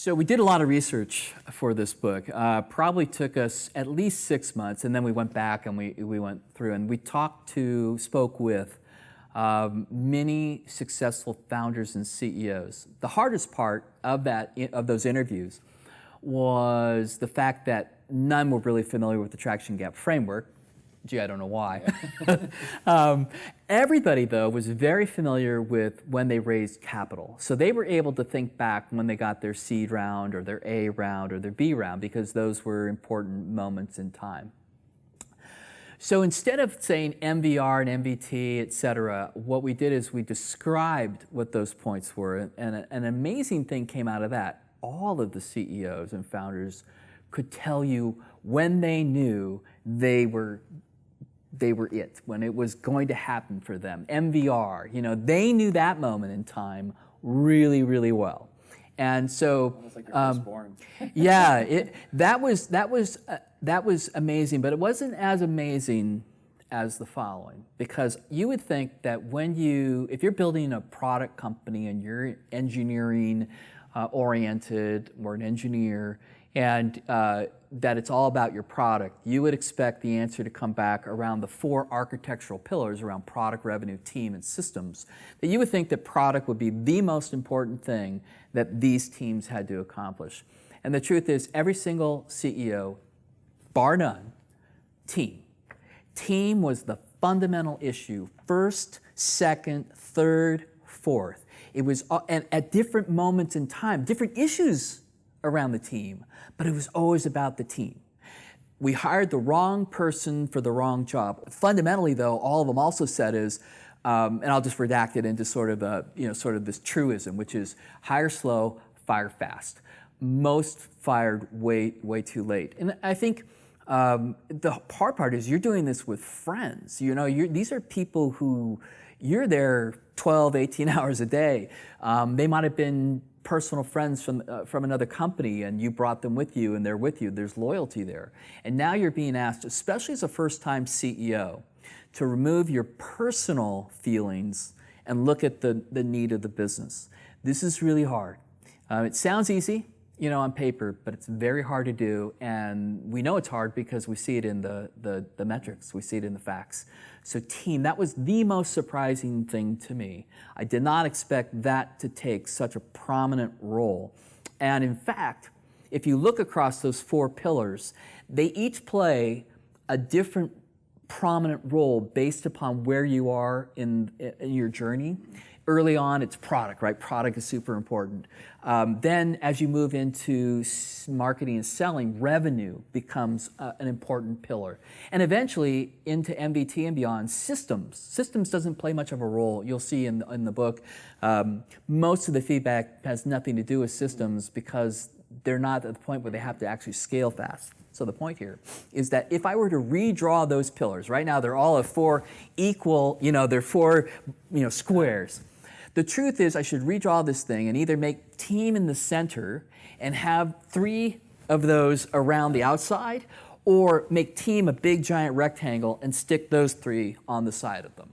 So we did a lot of research for this book. Probably took us at least 6 months, and then we went back and we went through and we spoke with many successful founders and CEOs. The hardest part of those interviews was the fact that none were really familiar with the traction gap framework. Gee, I don't know why. Everybody, though, was very familiar with when they raised capital. So they were able to think back when they got their seed round or their A round or their B round, because those were important moments in time. So instead of saying MVR and MVT, et cetera, what we did is we described what those points were. And an amazing thing came out of that. All of the CEOs and founders could tell you when they knew they were it, when it was going to happen for them. MVR, they knew that moment in time really, really well. And so, almost like your firstborn. Yeah, that was amazing, but it wasn't as amazing as the following, because you would think that if you're building a product company and you're engineering oriented or an engineer, and that it's all about your product, you would expect the answer to come back around the 4 architectural pillars around product, revenue, team, and systems. That you would think that product would be the most important thing that these teams had to accomplish. And the truth is, every single CEO, bar none, team. Team was the fundamental issue. First, second, third, fourth. It was, and at different moments in time, different issues around the team, but it was always about the team. We hired the wrong person for the wrong job. Fundamentally, though, all of them also said is, and I'll just redact it into sort of this truism, which is hire slow, fire fast. Most fired way too late. And I think the hard part is you're doing this with friends. These are people who you're there 12, 18 hours a day. They might have been personal friends from another company, and you brought them with you, and they're with you. There's loyalty there. And now you're being asked, especially as a first-time CEO, to remove your personal feelings and look at the need of the business. This is really hard. It sounds easy, on paper, but it's very hard to do, and we know it's hard because we see it in the metrics, we see it in the facts. So team, that was the most surprising thing to me. I did not expect that to take such a prominent role. And in fact, if you look across those 4 pillars, they each play a different prominent role based upon where you are in your journey. Early on, it's product, right? Product is super important. Then as you move into marketing and selling, revenue becomes an important pillar. And eventually into MVT and beyond, systems. Systems doesn't play much of a role. You'll see in the book, most of the feedback has nothing to do with systems because they're not at the point where they have to actually scale fast. So the point here is that if I were to redraw those pillars, right now they're all 4 equal, they're 4 squares. The truth is I should redraw this thing and either make team in the center and have 3 of those around the outside, or make team a big giant rectangle and stick those 3 on the side of them.